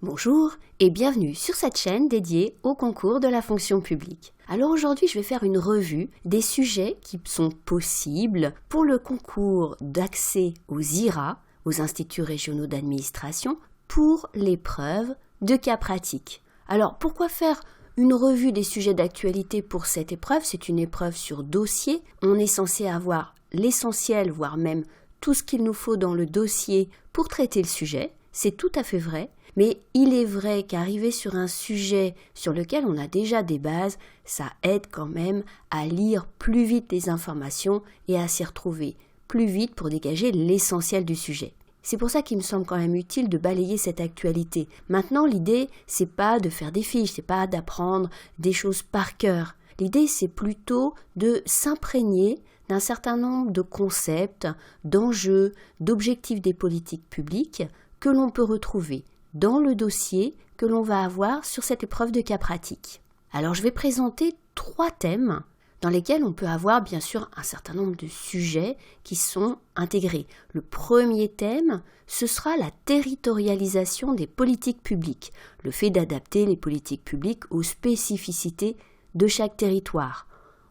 Bonjour et bienvenue sur cette chaîne dédiée au concours de la fonction publique. Alors aujourd'hui, je vais faire une revue des sujets qui sont possibles pour le concours d'accès aux IRA, aux Instituts régionaux d'administration, pour l'épreuve de cas pratique. Alors pourquoi faire une revue des sujets d'actualité pour cette épreuve? C'est une épreuve sur dossier. On est censé avoir l'essentiel, voire même tout ce qu'il nous faut dans le dossier pour traiter le sujet. C'est tout à fait vrai, mais il est vrai qu'arriver sur un sujet sur lequel on a déjà des bases, ça aide quand même à lire plus vite les informations et à s'y retrouver plus vite pour dégager l'essentiel du sujet. C'est pour ça qu'il me semble quand même utile de balayer cette actualité. Maintenant, l'idée, c'est pas de faire des fiches, c'est pas d'apprendre des choses par cœur. L'idée, c'est plutôt de s'imprégner d'un certain nombre de concepts, d'enjeux, d'objectifs des politiques publiques que l'on peut retrouver dans le dossier que l'on va avoir sur cette épreuve de cas pratique. Alors je vais présenter 3 thèmes dans lesquels on peut avoir bien sûr un certain nombre de sujets qui sont intégrés. Le premier thème, ce sera la territorialisation des politiques publiques, le fait d'adapter les politiques publiques aux spécificités de chaque territoire.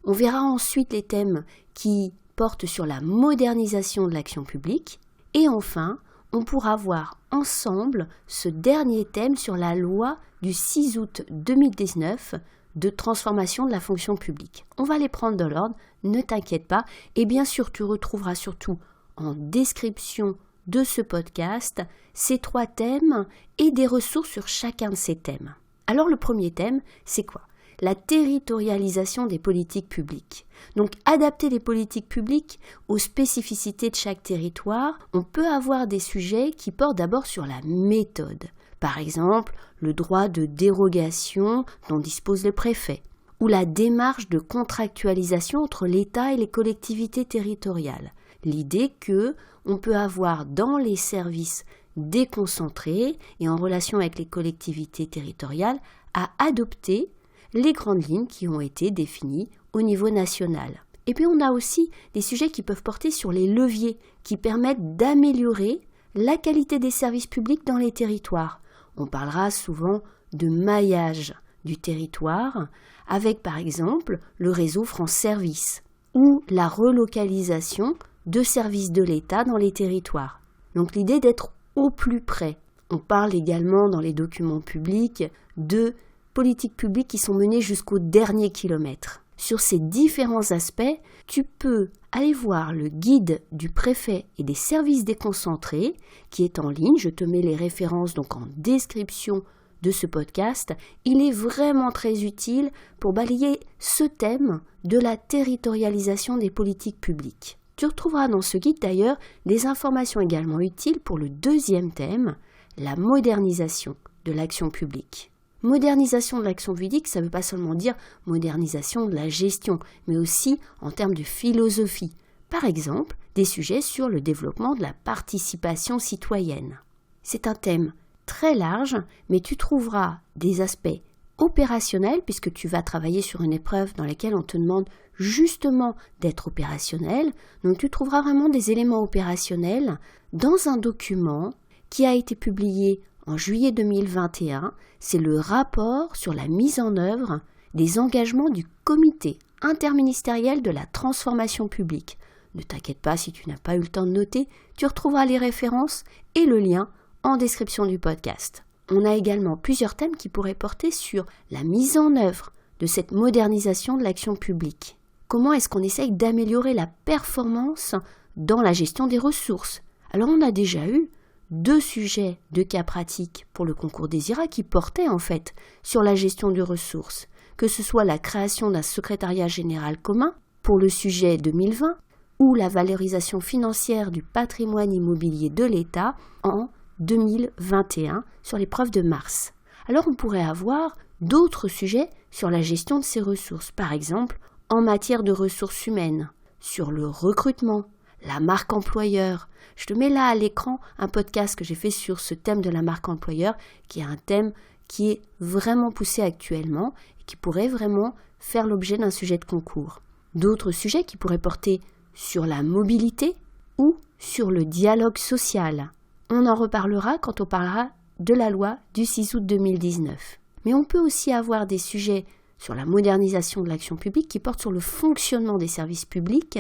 On verra ensuite les thèmes qui portent sur la modernisation de l'action publique et enfin, on pourra voir ensemble ce dernier thème sur la loi du 6 août 2019 de transformation de la fonction publique. On va les prendre dans l'ordre, ne t'inquiète pas. Et bien sûr, tu retrouveras surtout en description de ce podcast ces 3 thèmes et des ressources sur chacun de ces thèmes. Alors le premier thème, c'est quoi? La territorialisation des politiques publiques. Donc, adapter les politiques publiques aux spécificités de chaque territoire, on peut avoir des sujets qui portent d'abord sur la méthode. Par exemple, le droit de dérogation dont dispose le préfet, ou la démarche de contractualisation entre l'État et les collectivités territoriales. L'idée que on peut avoir dans les services déconcentrés et en relation avec les collectivités territoriales à adopter les grandes lignes qui ont été définies au niveau national. Et puis on a aussi des sujets qui peuvent porter sur les leviers qui permettent d'améliorer la qualité des services publics dans les territoires. On parlera souvent de maillage du territoire avec par exemple le réseau France Service ou la relocalisation de services de l'État dans les territoires. Donc l'idée d'être au plus près. On parle également dans les documents publics de politiques publiques qui sont menées jusqu'au dernier kilomètre. Sur ces différents aspects, tu peux aller voir le guide du préfet et des services déconcentrés qui est en ligne. Je te mets les références donc en description de ce podcast. Il est vraiment très utile pour balayer ce thème de la territorialisation des politiques publiques. Tu retrouveras dans ce guide d'ailleurs des informations également utiles pour le deuxième thème, la modernisation de l'action publique. Modernisation de l'action publique, ça ne veut pas seulement dire modernisation de la gestion, mais aussi en termes de philosophie. Par exemple, des sujets sur le développement de la participation citoyenne. C'est un thème très large, mais tu trouveras des aspects opérationnels, puisque tu vas travailler sur une épreuve dans laquelle on te demande justement d'être opérationnel. Donc tu trouveras vraiment des éléments opérationnels dans un document qui a été publié en juillet 2021, c'est le rapport sur la mise en œuvre des engagements du comité interministériel de la transformation publique. Ne t'inquiète pas si tu n'as pas eu le temps de noter, tu retrouveras les références et le lien en description du podcast. On a également plusieurs thèmes qui pourraient porter sur la mise en œuvre de cette modernisation de l'action publique. Comment est-ce qu'on essaye d'améliorer la performance dans la gestion des ressources? Alors on a déjà eu 2 sujets de cas pratiques pour le concours des IRA qui portaient en fait sur la gestion de ressources, que ce soit la création d'un secrétariat général commun pour le sujet 2020 ou la valorisation financière du patrimoine immobilier de l'État en 2021 sur l'épreuve de mars. Alors on pourrait avoir d'autres sujets sur la gestion de ces ressources, par exemple en matière de ressources humaines, sur le recrutement, la marque employeur. Je te mets là à l'écran un podcast que j'ai fait sur ce thème de la marque employeur, qui est un thème qui est vraiment poussé actuellement et qui pourrait vraiment faire l'objet d'un sujet de concours. D'autres sujets qui pourraient porter sur la mobilité ou sur le dialogue social. On en reparlera quand on parlera de la loi du 6 août 2019. Mais on peut aussi avoir des sujets sur la modernisation de l'action publique qui portent sur le fonctionnement des services publics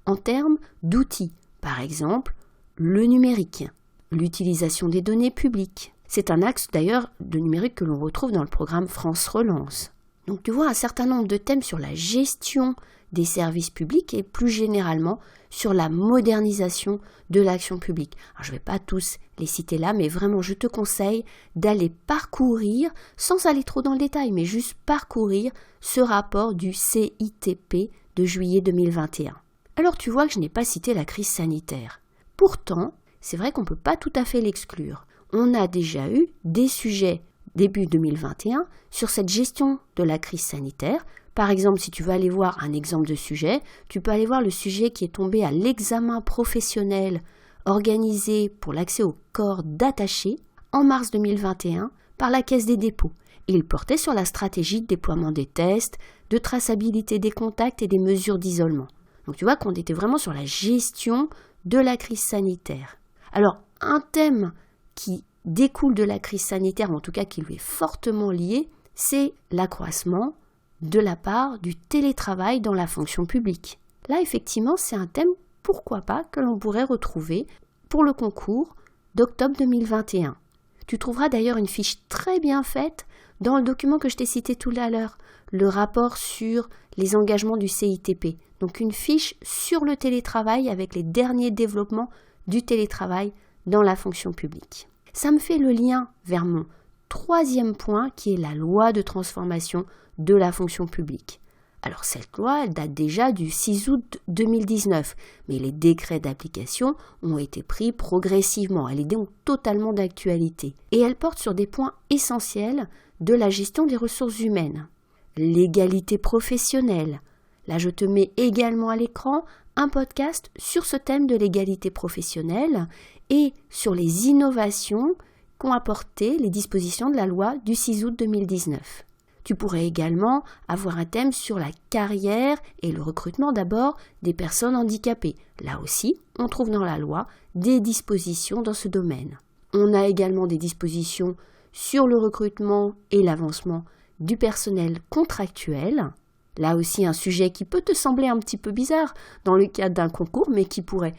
en termes d'outils. Par exemple, le numérique, l'utilisation des données publiques. C'est un axe d'ailleurs de numérique que l'on retrouve dans le programme France Relance. Donc tu vois un certain nombre de thèmes sur la gestion des services publics et plus généralement sur la modernisation de l'action publique. Alors, je ne vais pas tous les citer là, mais vraiment je te conseille d'aller parcourir, sans aller trop dans le détail, mais juste parcourir ce rapport du CITP de juillet 2021. Alors tu vois que je n'ai pas cité la crise sanitaire. Pourtant, c'est vrai qu'on ne peut pas tout à fait l'exclure. On a déjà eu des sujets début 2021 sur cette gestion de la crise sanitaire. Par exemple, si tu veux aller voir un exemple de sujet, tu peux aller voir le sujet qui est tombé à l'examen professionnel organisé pour l'accès au corps d'attaché en mars 2021 par la Caisse des dépôts. Et il portait sur la stratégie de déploiement des tests, de traçabilité des contacts et des mesures d'isolement. Donc tu vois qu'on était vraiment sur la gestion de la crise sanitaire. Alors, un thème qui découle de la crise sanitaire, en tout cas qui lui est fortement lié, c'est l'accroissement de la part du télétravail dans la fonction publique. Là, effectivement, c'est un thème, pourquoi pas, que l'on pourrait retrouver pour le concours d'octobre 2021. Tu trouveras d'ailleurs une fiche très bien faite dans le document que je t'ai cité tout à l'heure, le rapport sur les engagements du CITP. Donc une fiche sur le télétravail avec les derniers développements du télétravail dans la fonction publique. Ça me fait le lien vers mon troisième point qui est la loi de transformation de la fonction publique. Alors cette loi, elle date déjà du 6 août 2019, mais les décrets d'application ont été pris progressivement. Elle est donc totalement d'actualité. Et elle porte sur des points essentiels de la gestion des ressources humaines. L'égalité professionnelle. Là, je te mets également à l'écran un podcast sur ce thème de l'égalité professionnelle et sur les innovations qu'ont apporté les dispositions de la loi du 6 août 2019. Tu pourrais également avoir un thème sur la carrière et le recrutement d'abord des personnes handicapées. Là aussi, on trouve dans la loi des dispositions dans ce domaine. On a également des dispositions sur le recrutement et l'avancement du personnel contractuel. Là aussi, un sujet qui peut te sembler un petit peu bizarre dans le cadre d'un concours, mais qui pourrait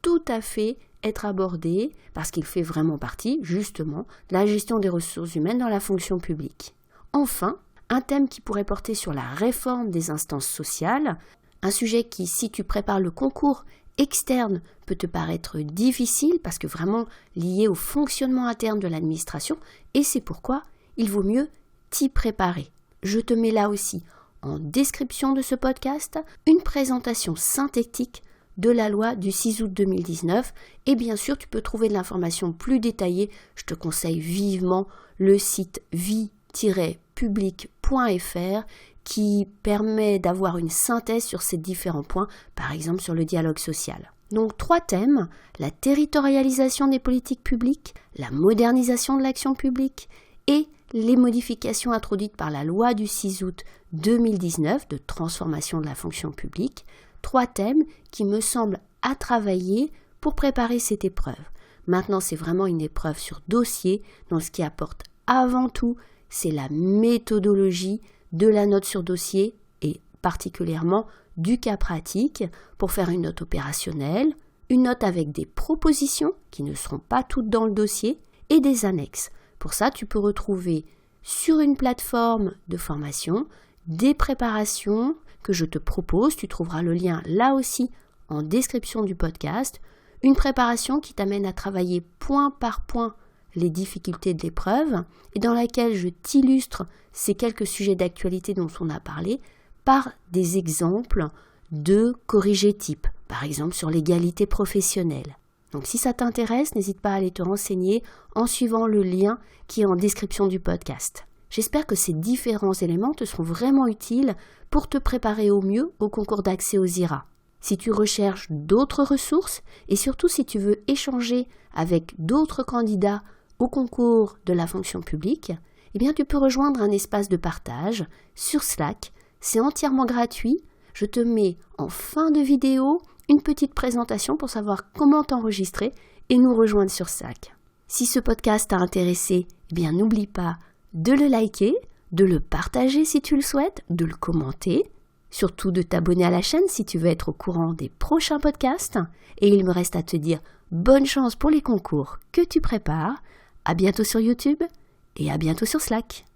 tout à fait être abordé parce qu'il fait vraiment partie, justement, de la gestion des ressources humaines dans la fonction publique. Enfin, un thème qui pourrait porter sur la réforme des instances sociales, un sujet qui, si tu prépares le concours externe, peut te paraître difficile parce que vraiment lié au fonctionnement interne de l'administration, et c'est pourquoi il vaut mieux t'y préparer. Je te mets là aussi, en description de ce podcast, une présentation synthétique de la loi du 6 août 2019, et bien sûr, tu peux trouver de l'information plus détaillée. Je te conseille vivement le site vie-public.fr qui permet d'avoir une synthèse sur ces différents points, par exemple sur le dialogue social. Donc 3 thèmes, la territorialisation des politiques publiques, la modernisation de l'action publique et les modifications introduites par la loi du 6 août 2019 de transformation de la fonction publique. 3 thèmes qui me semblent à travailler pour préparer cette épreuve. Maintenant, c'est vraiment une épreuve sur dossier, donc ce qui apporte avant tout, c'est la méthodologie de la note sur dossier et particulièrement du cas pratique pour faire une note opérationnelle, une note avec des propositions qui ne seront pas toutes dans le dossier et des annexes. Pour ça, tu peux retrouver sur une plateforme de formation des préparations que je te propose. Tu trouveras le lien là aussi en description du podcast. Une préparation qui t'amène à travailler point par point les difficultés de l'épreuve et dans laquelle je t'illustre ces quelques sujets d'actualité dont on a parlé par des exemples de corrigés types, par exemple sur l'égalité professionnelle. Donc si ça t'intéresse, n'hésite pas à aller te renseigner en suivant le lien qui est en description du podcast. J'espère que ces différents éléments te seront vraiment utiles pour te préparer au mieux au concours d'accès aux IRA. Si tu recherches d'autres ressources et surtout si tu veux échanger avec d'autres candidats au concours de la fonction publique, eh bien tu peux rejoindre un espace de partage sur Slack. C'est entièrement gratuit. Je te mets en fin de vidéo une petite présentation pour savoir comment t'enregistrer et nous rejoindre sur Slack. Si ce podcast t'a intéressé, eh bien n'oublie pas de le liker, de le partager si tu le souhaites, de le commenter, surtout de t'abonner à la chaîne si tu veux être au courant des prochains podcasts. Et il me reste à te dire bonne chance pour les concours que tu prépares. À bientôt sur YouTube et à bientôt sur Slack.